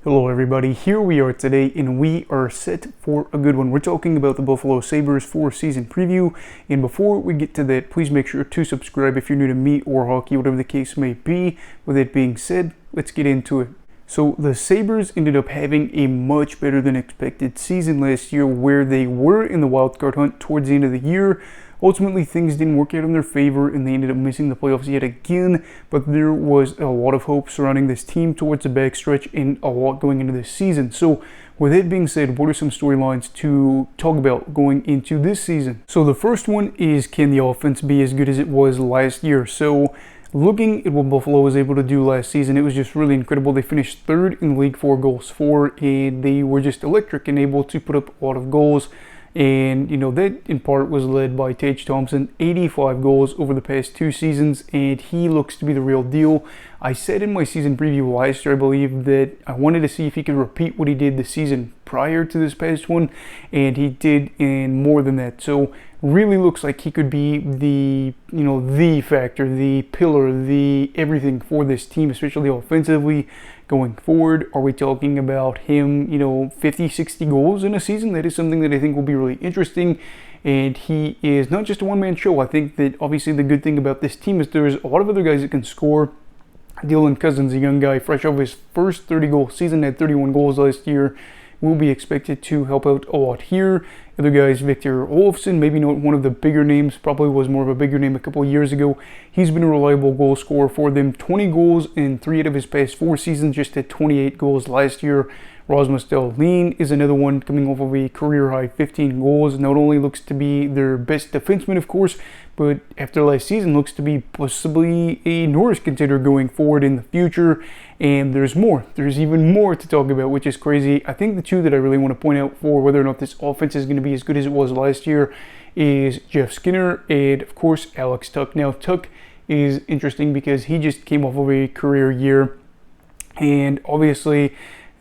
Hello everybody, here we are today and we are set for a good one. We're talking about the Buffalo Sabres for season preview, and before we get to that, please make sure to subscribe if you're new to me or hockey, whatever the case may be. With that being said, let's get into it. So the Sabres ended up having a much better than expected season last year, where they were in the wildcard hunt towards the end of the year. Ultimately, things didn't work out in their favor and they ended up missing the playoffs yet again, but there was a lot of hope surrounding this team towards the backstretch and a lot going into this season. So with that being said, what are some storylines to talk about going into this season? So the first one is, can the offense be as good as it was last year? So looking at what Buffalo was able to do last season, it was just really incredible. They finished third in the league for goals for, and they were just electric and able to put up a lot of goals. And, that in part was led by Tage Thompson, 85 goals over the past 2 seasons, and he looks to be the real deal. I said in my season preview last year, I believe, that I wanted to see if he could repeat what he did the season prior to this past one, and he did, and more than that. So really looks like he could be the factor, the pillar, the everything for this team, especially offensively going forward. Are we talking about him, 50, 60 goals in a season? That is something that I think will be really interesting. And he is not just a one-man show. I think that obviously the good thing about this team is there's a lot of other guys that can score. Dylan Cousins, a young guy, fresh off his first 30-goal season, had 31 goals last year, will be expected to help out a lot here. Other guys, Victor Olofsson, maybe not one of the bigger names, probably was more of a bigger name a couple of years ago. He's been a reliable goal scorer for them. 20 goals in 3 out of his past 4 seasons, just had 28 goals last year. Rasmus Dahlin is another one coming off of a career-high 15 goals. Not only looks to be their best defenseman, of course, but after last season looks to be possibly a Norris contender going forward in the future. And there's more. There's even more to talk about, which is crazy. I think the two that I really want to point out for whether or not this offense is going to be as good as it was last year is Jeff Skinner and, of course, Alex Tuch. Now, Tuch is interesting because he just came off of a career year, and obviously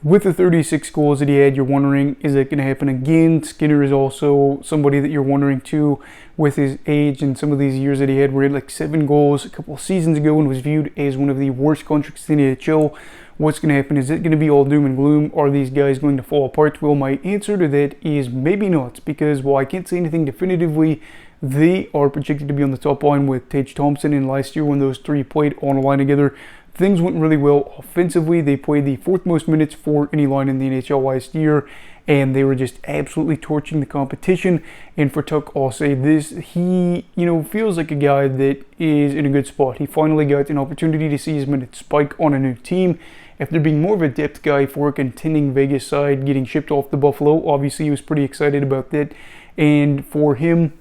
with the 36 goals that he had, you're wondering, is that going to happen again? Skinner is also somebody that you're wondering too, with his age and some of these years that he had, where he had like 7 goals a couple of seasons ago and was viewed as one of the worst contracts in the NHL. What's going to happen? Is it going to be all doom and gloom? Are these guys going to fall apart? Well, my answer to that is maybe not, because while I can't say anything definitively, they are projected to be on the top line with Tage Thompson, and last year when those 3 played on a line together, things went really well offensively. They played the 4th most minutes for any line in the NHL last year, and they were just absolutely torching the competition. And for Tuch, I'll say this, he, feels like a guy that is in a good spot. He finally got an opportunity to see his minutes spike on a new team. After being more of a depth guy for a contending Vegas side, getting shipped off to Buffalo, obviously he was pretty excited about that. And for him,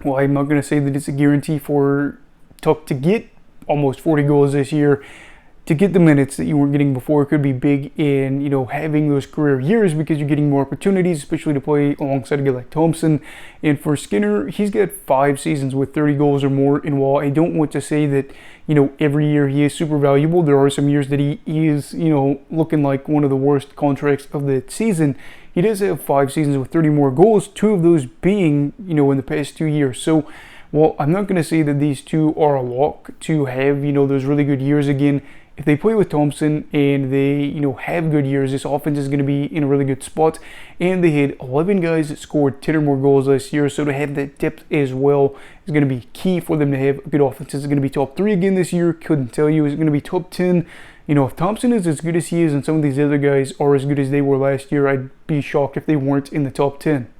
well, I'm not going to say that it's a guarantee for Tuch to get almost 40 goals this year. To get the minutes that you weren't getting before could be big in, having those career years, because you're getting more opportunities, especially to play alongside a guy like Thompson. And for Skinner, he's got 5 seasons with 30 goals or more. And while I don't want to say that, every year he is super valuable, there are some years that he is, looking like one of the worst contracts of the season. He does have 5 seasons with 30 more goals, 2 of those being, in the past 2 years. So, well, I'm not going to say that these two are a lock to have, those really good years again. If they play with Thompson and they, have good years, this offense is going to be in a really good spot. And they had 11 guys that scored 10 or more goals last year, so to have that depth as well is going to be key for them to have a good offense. Is it going to be top 3 again this year? Couldn't tell you. Is it going to be top 10? If Thompson is as good as he is and some of these other guys are as good as they were last year, I'd be shocked if they weren't in the top 10.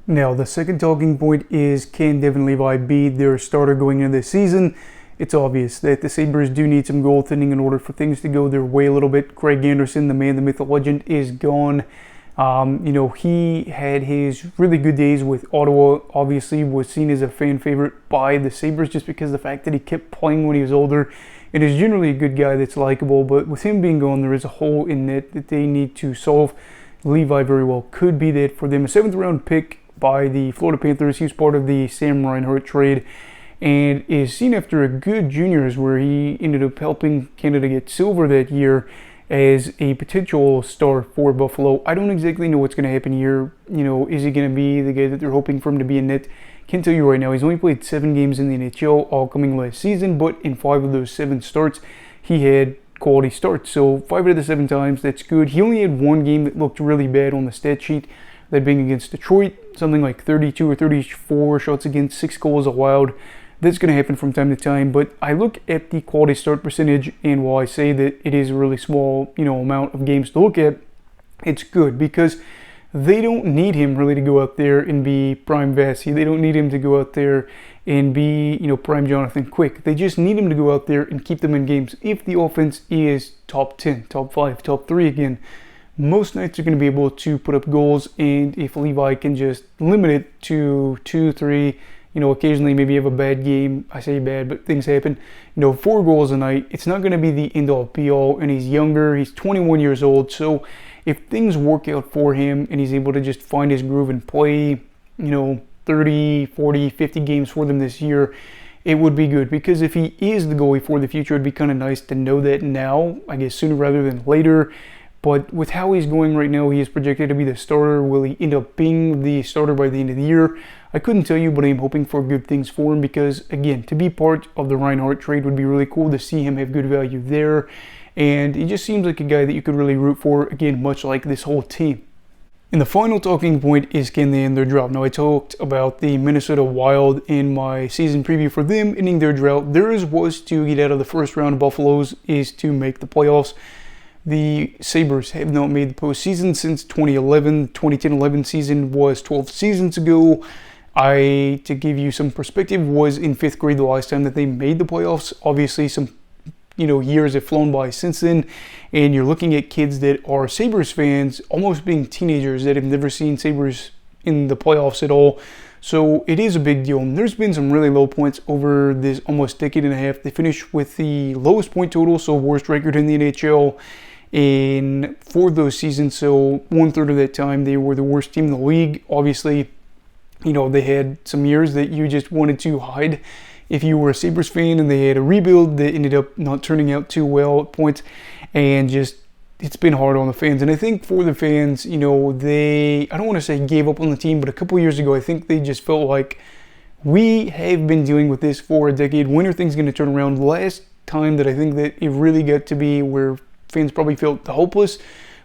Now, the second talking point is, can Devin Levi be their starter going into this season? It's obvious that the Sabres do need some goaltending in order for things to go their way a little bit. Craig Anderson, the man, the myth, the legend, is gone. He had his really good days with Ottawa, obviously was seen as a fan favorite by the Sabres just because of the fact that he kept playing when he was older and is generally a good guy that's likable. But with him being gone, there is a hole in net that they need to solve. Levi very well could be that for them. A 7th round pick by the Florida Panthers. He was part of the Sam Reinhart trade and is seen after a good juniors where he ended up helping Canada get silver that year as a potential star for Buffalo. I don't exactly know what's going to happen here. Is he going to be the guy that they're hoping for him to be in net? Can't tell you right now. He's only played 7 games in the NHL, all coming last season, but in 5 of those 7 starts, he had quality starts. So 5 out of the 7 times, that's good. He only had one game that looked really bad on the stat sheet, that being against Detroit, something like 32 or 34 shots against, 6 goals allowed. That's going to happen from time to time, but I look at the quality start percentage, and while I say that it is a really small, amount of games to look at, it's good because they don't need him really to go out there and be prime Vasi. They don't need him to go out there and be, prime Jonathan Quick. They just need him to go out there and keep them in games. If the offense is top 10, top 5, top 3 again, most nights are going to be able to put up goals, and if Levi can just limit it to 2, 3, occasionally maybe have a bad game. I say bad, but things happen. 4 goals a night, it's not going to be the end-all be-all, and he's younger. He's 21 years old, so if things work out for him and he's able to just find his groove and play, 30, 40, 50 games for them this year, it would be good. Because if he is the goalie for the future, it'd be kind of nice to know that now, I guess sooner rather than later. But with how he's going right now, he is projected to be the starter. Will he end up being the starter by the end of the year? I couldn't tell you, but I'm hoping for good things for him because, again, to be part of the Reinhart trade would be really cool to see him have good value there. And he just seems like a guy that you could really root for, again, much like this whole team. And the final talking point is, can they end their drought? Now, I talked about the Minnesota Wild in my season preview for them ending their drought. Theirs was to get out of the first round. Buffalo's is to make the playoffs. The Sabres have not made the postseason since 2011. 2010-11 season was 12 seasons ago. To give you some perspective, was in 5th grade the last time that they made the playoffs. Obviously, some years have flown by since then, and you're looking at kids that are Sabres fans almost being teenagers that have never seen Sabres in the playoffs at all. So it is a big deal. And there's been some really low points over this almost decade and a half. They finished with the lowest point total, so worst record in the NHL in 4 of those seasons. So 1/3 of that time they were the worst team in the league. Obviously, they had some years that you just wanted to hide if you were a Sabres fan, and they had a rebuild that ended up not turning out too well at points, and just it's been hard on the fans. And I think for the fans, I don't want to say gave up on the team, but a couple years ago I think they just felt like we have been dealing with this for a decade. When are things going to turn around? Last time that I think that it really got to be where fans probably felt hopeless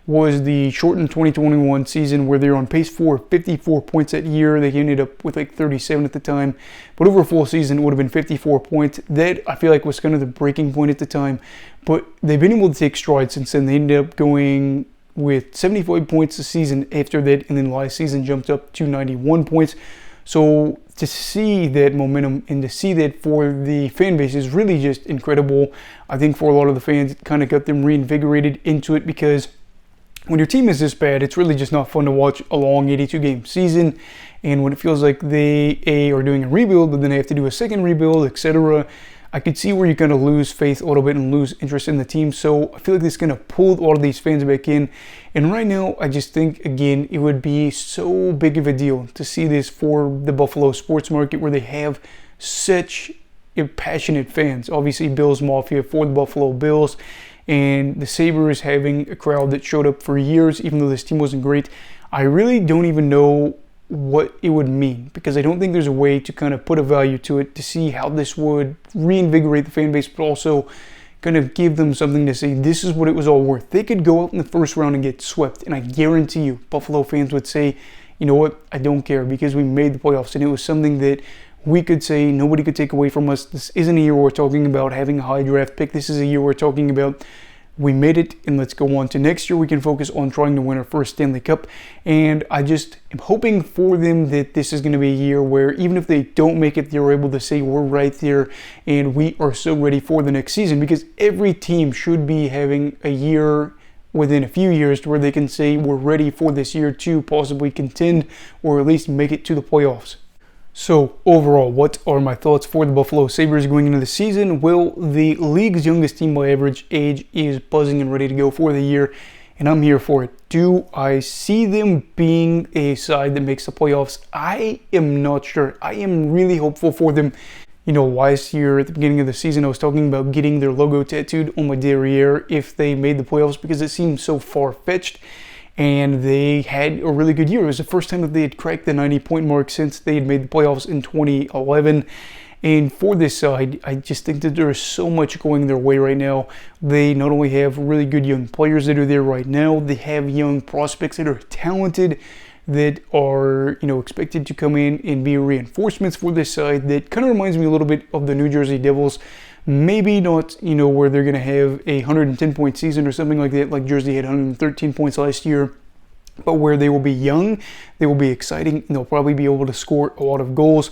was the shortened 2021 season, where they're on pace for 54 points that year. They ended up with like 37 at the time, but over a full season it would have been 54 points. That I feel like was kind of the breaking point at the time, but they've been able to take strides since then. They ended up going with 75 points a season after that, and then last season jumped up to 91 points. So to see that momentum and to see that for the fan base is really just incredible. I think for a lot of the fans, it kind of got them reinvigorated into it, because when your team is this bad, it's really just not fun to watch a long 82-game season. And when it feels like they are doing a rebuild, but then they have to do a second rebuild, etc., I could see where you kind of lose faith a little bit and lose interest in the team. So I feel like this is going to pull a lot of these fans back in. And right now, I just think, again, it would be so big of a deal to see this for the Buffalo sports market, where they have such passionate fans. Obviously, Bills Mafia for the Buffalo Bills, and the Sabres having a crowd that showed up for years, even though this team wasn't great. I really don't even know what it would mean, because I don't think there's a way to kind of put a value to it to see how this would reinvigorate the fan base, but also kind of give them something to say, this is what it was all worth. They could go out in the first round and get swept, and I guarantee you, Buffalo fans would say, you know what, I don't care, because we made the playoffs, and it was something that we could say nobody could take away from us. This isn't a year where we're talking about having a high draft pick. This is a year we're talking about we made it, and let's go on to next year. We can focus on trying to win our first Stanley Cup. And I just am hoping for them that this is going to be a year where even if they don't make it, they're able to say we're right there and we are so ready for the next season, because every team should be having a year within a few years to where they can say we're ready for this year to possibly contend or at least make it to the playoffs. So overall, what are my thoughts for the Buffalo Sabres going into the season? Well, the league's youngest team by average age is buzzing and ready to go for the year, and I'm here for it. Do I see them being a side that makes the playoffs? I am not sure. I am really hopeful for them. Last year at the beginning of the season, I was talking about getting their logo tattooed on my derriere if they made the playoffs, because it seemed so far-fetched. And they had a really good year. It was the first time that they had cracked the 90-point mark since they had made the playoffs in 2011. And for this side, I just think that there is so much going their way right now. They not only have really good young players that are there right now, they have young prospects that are talented, that are, expected to come in and be reinforcements for this side. That kind of reminds me a little bit of the New Jersey Devils. Maybe not, where they're going to have a 110-point season or something like that, like Jersey had 113 points last year, but where they will be young, they will be exciting, and they'll probably be able to score a lot of goals.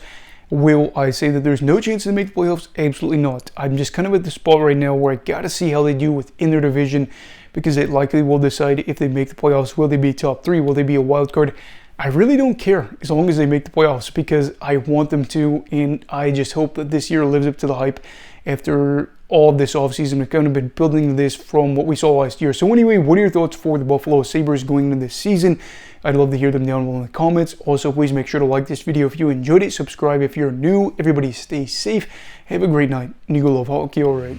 Will I say that there's no chance to make the playoffs? Absolutely not. I'm just kind of at the spot right now where I got to see how they do within their division, because it likely will decide if they make the playoffs. Will they be top 3? Will they be a wild card? I really don't care as long as they make the playoffs, because I want them to, and I just hope that this year lives up to the hype after all this offseason. We've kind of been building this from what we saw last year. So anyway, what are your thoughts for the Buffalo Sabres going into this season? I'd love to hear them down below in the comments. Also, please make sure to like this video if you enjoyed it. Subscribe if you're new. Everybody stay safe. Have a great night. And you go love hockey, alright.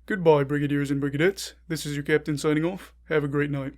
Goodbye, Brigadiers and Brigadettes. This is your captain signing off. Have a great night.